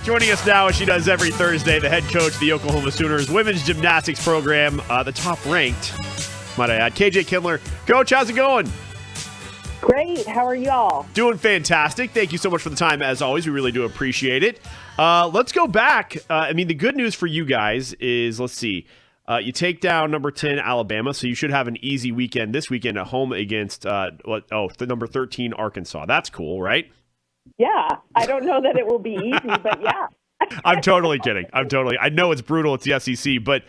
Joining us now, as she does every Thursday, the head coach of the Oklahoma Sooners women's gymnastics program, the top-ranked, might I add, KJ Kindler. Coach, how's it going? Great. How are y'all? Doing fantastic. Thank you so much for the time, as always. We really do appreciate it. Let's go back. The good news for you guys is, let's see, you take down number 10 Alabama, so you should have an easy weekend this weekend at home against the number 13 Arkansas. That's cool, right? Yeah. I don't know that it will be easy, but yeah. I'm totally kidding. I know it's brutal. It's the SEC, but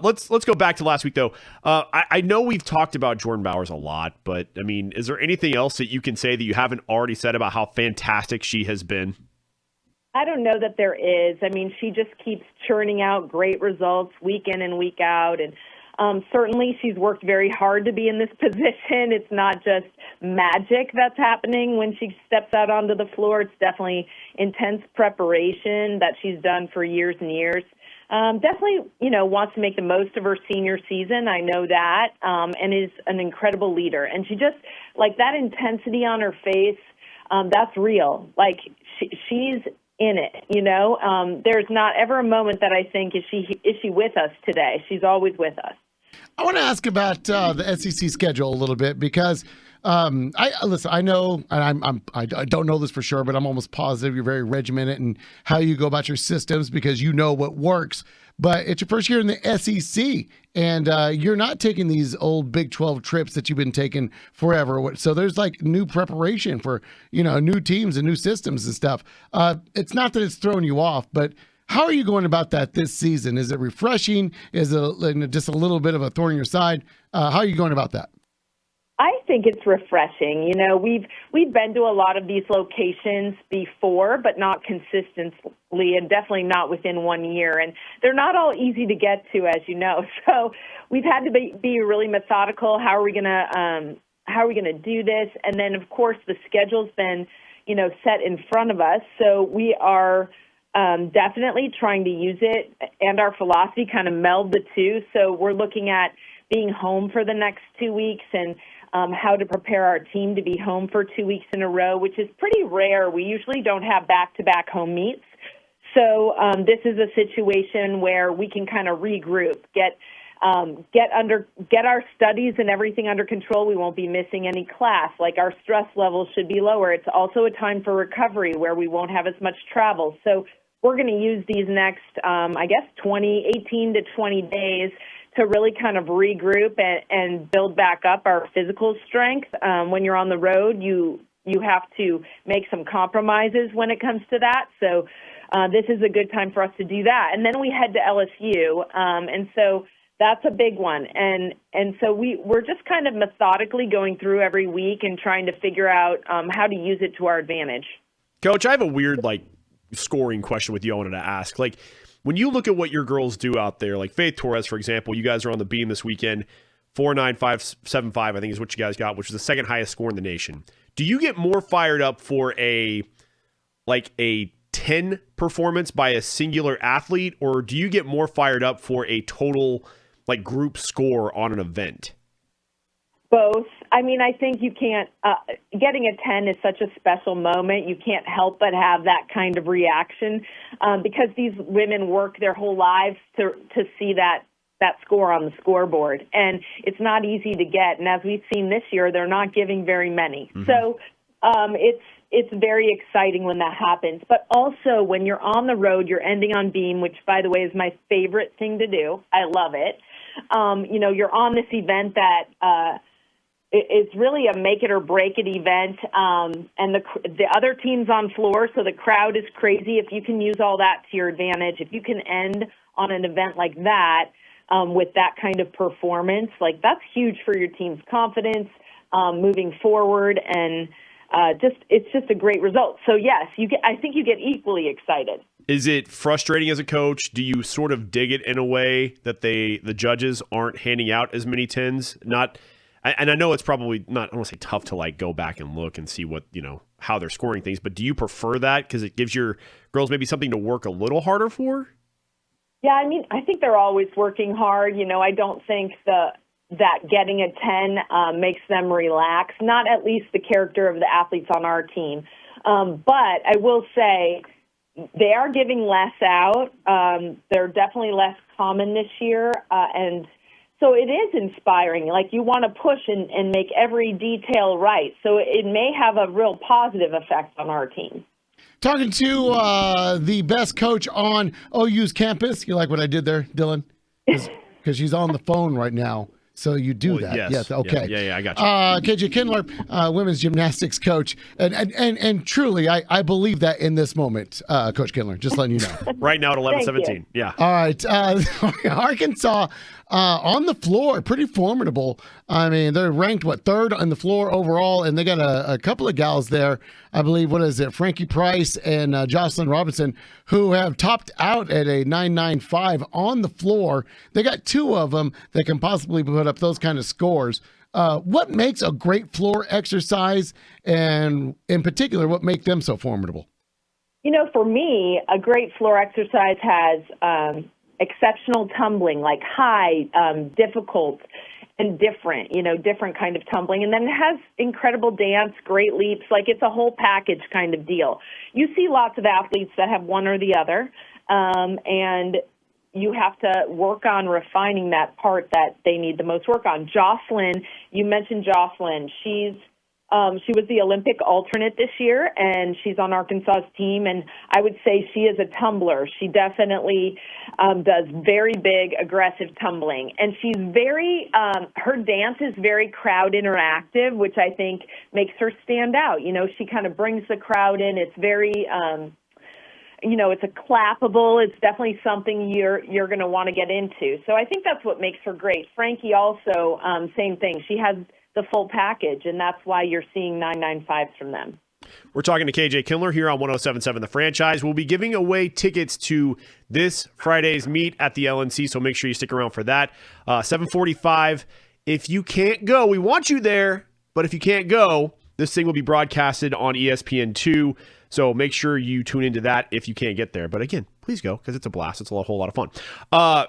let's go back to last week, though. I know we've talked about Jordan Bowers a lot, but, is there anything else that you can say that you haven't already said about how fantastic she has been? I don't know that there is. She just keeps churning out great results week in and week out. And certainly she's worked very hard to be in this position. It's not just magic that's happening when she steps out onto the floor. It's definitely intense preparation that she's done for years and years. Definitely, wants to make the most of her senior season. I know that, and is an incredible leader. And she just, that intensity on her face, that's real. She's in it, There's not ever a moment that I think, is she with us today? She's always with us. I want to ask about the SEC schedule a little bit because I know, and I don't know this for sure, but I'm almost positive you're very regimented in how you go about your systems because you know what works. But it's your first year in the SEC, and you're not taking these old Big 12 trips that you've been taking forever. So there's new preparation for new teams and new systems and stuff. It's not that it's throwing you off, but how are you going about that this season? Is it refreshing? Is it just a little bit of a thorn in your side? How are you going about that? I think it's refreshing. We've been to a lot of these locations before, but not consistently, and definitely not within 1 year. And they're not all easy to get to, as you know. So we've had to be really methodical. How are we gonna do this? And then, of course, the schedule's been, set in front of us. So we are definitely trying to use it and our philosophy kind of meld the two. So we're looking at being home for the next 2 weeks and how to prepare our team to be home for 2 weeks in a row, which is pretty rare. We usually don't have back-to-back home meets. So this is a situation where we can kind of regroup, get our studies and everything under control. We won't be missing any class. Our stress levels should be lower. It's also a time for recovery where we won't have as much travel. So we're going to use these next, 18 to 20 days to really kind of regroup and build back up our physical strength. When you're on the road, you have to make some compromises when it comes to that. So this is a good time for us to do that. And then we head to LSU. And so that's a big one. And so we're just kind of methodically going through every week and trying to figure out how to use it to our advantage. Coach, I have a weird, scoring question with you I wanted to ask. When you look at what your girls do out there, like Faith Torres, for example, you guys are on the beam this weekend, 4.9575, I think is what you guys got, which is the second highest score in the nation. Do you get more fired up for a 10 performance by a singular athlete, or do you get more fired up for a total group score on an event? Both. I think you can't, getting a 10 is such a special moment. You can't help but have that kind of reaction because these women work their whole lives to see that score on the scoreboard. And it's not easy to get. And as we've seen this year, they're not giving very many. Mm-hmm. So it's very exciting when that happens. But also when you're on the road, you're ending on beam, which, by the way, is my favorite thing to do. I love it. You're on this event that it's really a make it or break it event, and the other team's on floor, so the crowd is crazy. If you can use all that to your advantage, if you can end on an event like that with that kind of performance, that's huge for your team's confidence moving forward, and it's just a great result. So yes, I think you get equally excited. Is it frustrating as a coach? Do you sort of dig it in a way that the judges aren't handing out as many 10s? And I know it's probably not, I don't want to say tough to go back and look and see what, how they're scoring things, but do you prefer that because it gives your girls maybe something to work a little harder for? Yeah, I think they're always working hard. I don't think that getting a 10 makes them relax, not at least the character of the athletes on our team. But I will say they are giving less out. They're definitely less common this year, and so it is inspiring. Like, you want to push and make every detail right. So it may have a real positive effect on our team. Talking to the best coach on OU's campus. You like what I did there, Dylan? Because she's on the phone right now. So you do that. Yes. Okay. Yeah, I got you. KJ Kindler, women's gymnastics coach. And truly, I believe that in this moment, Coach Kindler, just letting you know. Right now at 11:17. Yeah. All right. Arkansas on the floor, pretty formidable. I mean, they're ranked, third on the floor overall, and they got a couple of gals there, I believe, Frankie Price and Jocelyn Robinson, who have topped out at a 9.95 on the floor. They got two of them that can possibly put up those kind of scores. What makes a great floor exercise, and in particular, what makes them so formidable? For me, a great floor exercise has exceptional tumbling, like high, difficult, and different, different kind of tumbling. And then it has incredible dance, great leaps. Like, it's a whole package kind of deal. You see lots of athletes that have one or the other, and you have to work on refining that part that they need the most work on. Jocelyn, you mentioned Jocelyn. She was the Olympic alternate this year, and she's on Arkansas's team, and I would say she is a tumbler. She definitely does very big, aggressive tumbling, and she's her dance is very crowd interactive, which I think makes her stand out. She kind of brings the crowd in. It's very, it's a clappable. It's definitely something you're going to want to get into. So I think that's what makes her great. Frankie also, same thing. She has the full package, and that's why you're seeing 9.95s from them. We're talking to KJ Kindler here on 107.7 The Franchise. We'll be giving away tickets to this Friday's meet at the LNC, so make sure you stick around for that. 7:45. If you can't go, we want you there, but if you can't go, this thing will be broadcasted on ESPN2, so make sure you tune into that if you can't get there. But again, please go, because it's a blast. It's a whole lot of fun.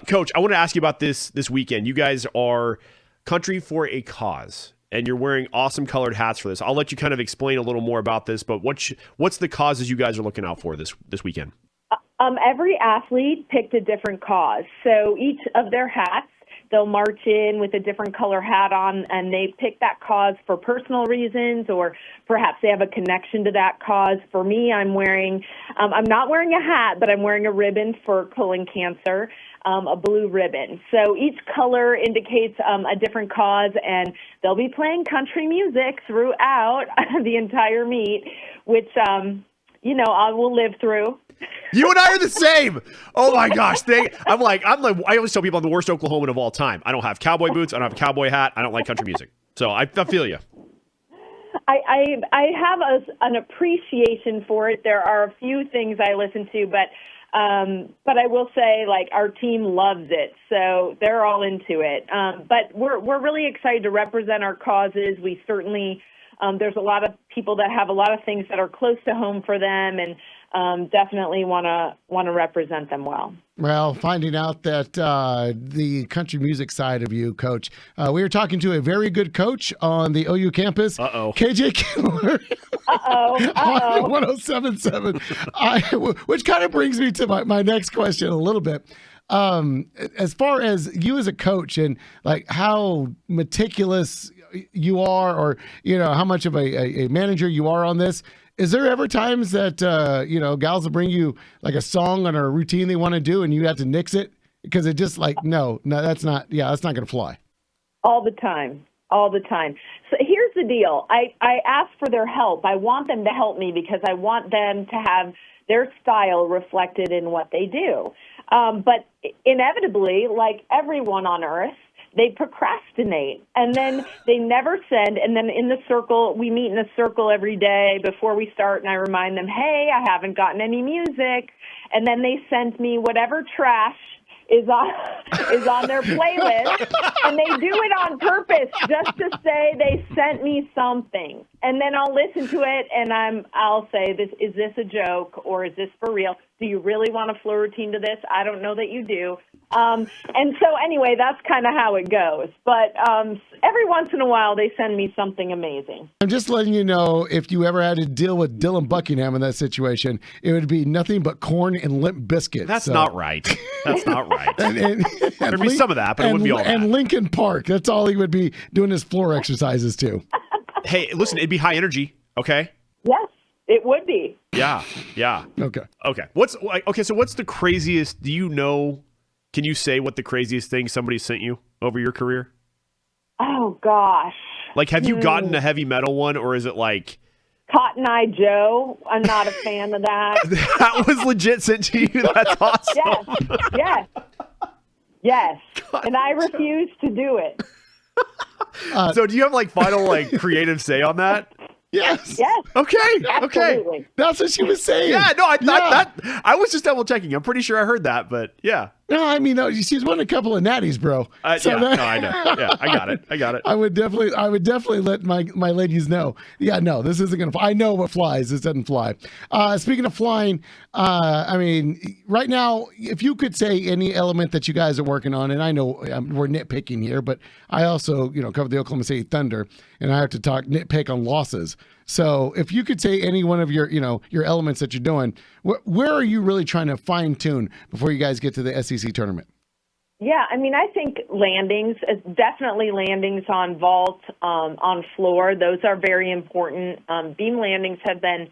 Coach, I want to ask you about this weekend. You guys are Country for a Cause, and you're wearing awesome colored hats for this. I'll let you kind of explain a little more about this, but what's the causes you guys are looking out for this weekend? Every athlete picked a different cause. So each of their hats, they'll march in with a different color hat on, and they pick that cause for personal reasons, or perhaps they have a connection to that cause. For me, I'm not wearing a hat, but I'm wearing a ribbon for colon cancer. A blue ribbon. So each color indicates a different cause, and they'll be playing country music throughout the entire meet, which, I will live through. You and I are the same. Oh my gosh. I'm like, I always tell people I'm the worst Oklahoman of all time. I don't have cowboy boots. I don't have a cowboy hat. I don't like country music. So I feel you. I have an appreciation for it. There are a few things I listen to, but I will say, like, our team loves it, so they're all into it. But we're really excited to represent our causes. We certainly, there's a lot of people that have a lot of things that are close to home for them, and definitely want to represent them well. Well, finding out that the country music side of you, Coach, we were talking to a very good coach on the OU campus, KJ Kindler. On 107.7. Which kind of brings me to my next question a little bit. As far as you as a coach and like how meticulous you are, or how much of a manager you are on this, is there ever times that gals will bring you like a song or a routine they want to do and you have to nix it because it just like no that's not going to fly? All the time. So here's the deal. I ask for their help. I want them to help me because I want them to have their style reflected in what they do. But inevitably, like everyone on earth, they procrastinate, and then they never send. And then in the circle, we meet in a circle every day before we start, and I remind them, hey, I haven't gotten any music. And then they send me whatever trash is on their playlist, and they do it on purpose just to say they sent me something. And then I'll listen to it, and I'll say, is this a joke, or is this for real? Do you really want a floor routine to this? I don't know that you do. And so anyway, that's kind of how it goes. But every once in a while, they send me something amazing. I'm just letting you know, if you ever had to deal with Dylan Buckingham in that situation, it would be nothing but corn and Limp Biscuit. That's not right. That's not right. There'd be some of that, but it wouldn't be all that. And Lincoln Park. That's all he would be doing his floor exercises to. Hey, listen, it'd be high energy, okay? Yes, it would be. Yeah. Okay. So what's the craziest, can you say what the craziest thing somebody sent you over your career? Oh, gosh. Like, have you gotten a heavy metal one, or is it like... Cotton Eye Joe? I'm not a fan of that. That was legit sent to you? That's awesome. Yes. And I refuse to do it. So do you have like final creative say on that? Yes. Okay. Absolutely. That's what she was saying. Yeah, no, I thought that. I was just double checking. I'm pretty sure I heard that, but yeah. No, I mean, no, she's won a couple of natties, bro. I know. Yeah, I got it. I would definitely let my ladies know. Yeah, no, this isn't going to fly. I know what flies. This doesn't fly. Speaking of flying, I mean, right now, if you could say any element that you guys are working on, and I know we're nitpicking here, but I also, cover the Oklahoma City Thunder, and I have to nitpick on losses. So if you could say any one of your elements that you're doing, where are you really trying to fine tune before you guys get to the SEC tournament? Yeah, I mean, I think landings, definitely landings on vault, on floor. Those are very important. Beam landings have been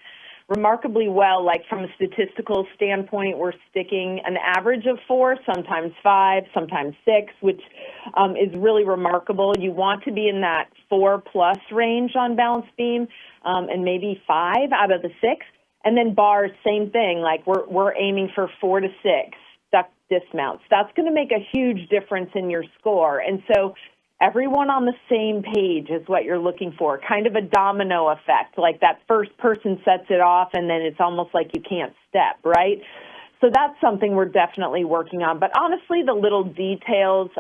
remarkably well. Like from a statistical standpoint, we're sticking an average of 4, sometimes 5, sometimes 6, which is really remarkable. You want to be in that 4+ range on balance beam, and maybe 5 out of the 6. And then bars, same thing. Like we're aiming for 4 to 6 duck dismounts. That's going to make a huge difference in your score. And so everyone on the same page is what you're looking for, kind of a domino effect. Like that first person sets it off, and then it's almost like you can't step, right? So that's something we're definitely working on. But honestly, the little details,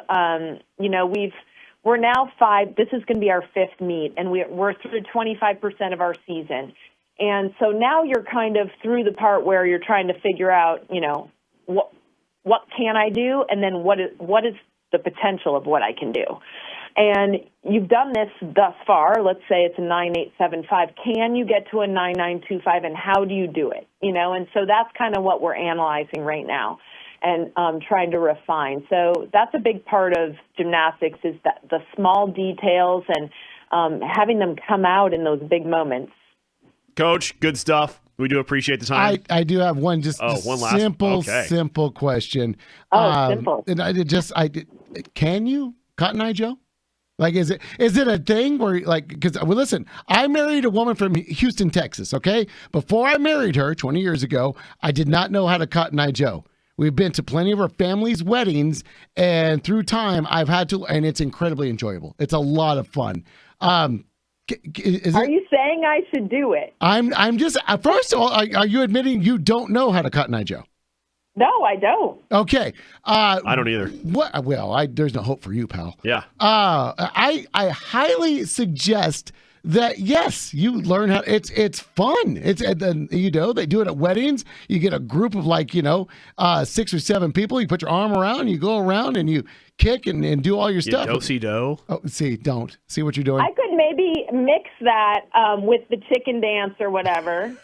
we're now 5. This is going to be our 5th meet, and we're through 25% of our season. And so now you're kind of through the part where you're trying to figure out, what can I do, and then what is the potential of what I can do. And you've done this thus far. Let's say it's a 9.875. Can you get to a 9.925, and how do you do it? And so that's kind of what we're analyzing right now and trying to refine. So that's a big part of gymnastics, is that the small details and having them come out in those big moments. Coach, good stuff. We do appreciate the time. I do have one one last simple question. Simple. And can you, Cotton Eye Joe? Like, is it a thing where, because listen, I married a woman from Houston, Texas. Okay, before I married her 20 years ago, I did not know how to Cotton Eye Joe. We've been to plenty of our family's weddings, and through time, I've had to, and it's incredibly enjoyable. It's a lot of fun. Are you saying I should do it? I'm just, first of all, are you admitting you don't know how to Cotton Eye Joe? No, I don't. Okay. I don't either. What? Well, there's no hope for you, pal. Yeah. I highly suggest that, yes, you learn how. It's fun. They do it at weddings. You get a group of 6 or 7 people. You put your arm around, you go around, and you kick and do all your stuff. Do-si-do. Oh, don't see what you're doing. I could maybe mix that with the chicken dance or whatever,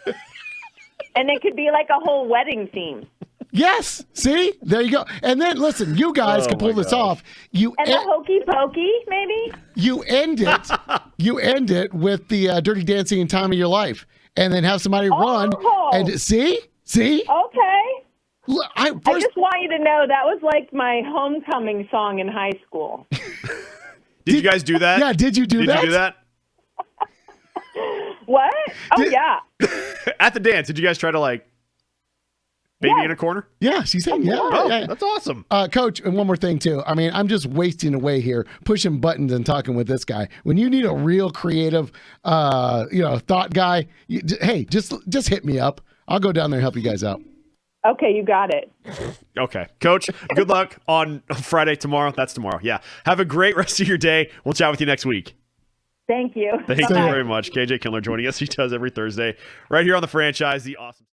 and it could be like a whole wedding theme. Yes. See? There you go. And then, listen, you guys can pull this off. The hokey pokey, maybe? You end it with the Dirty Dancing time of your life. And then have somebody run. And see? Okay. I just want you to know that was like my homecoming song in high school. Did you guys do that? Yeah, did you do that? Did you do that? What? Yeah. At the dance, did you guys try to baby in a corner? Yeah, she's saying yeah. Oh, yeah. That's awesome. Coach, and one more thing too. I mean, I'm just wasting away here, pushing buttons and talking with this guy. When you need a real creative, thought guy, hey, just hit me up. I'll go down there and help you guys out. Okay, you got it. Okay. Coach, good luck on Friday tomorrow. That's tomorrow. Yeah. Have a great rest of your day. We'll chat with you next week. Thank you. Thank you Bye-bye. very much. KJ Kindler joining us. He does every Thursday right here on The Franchise, the awesome.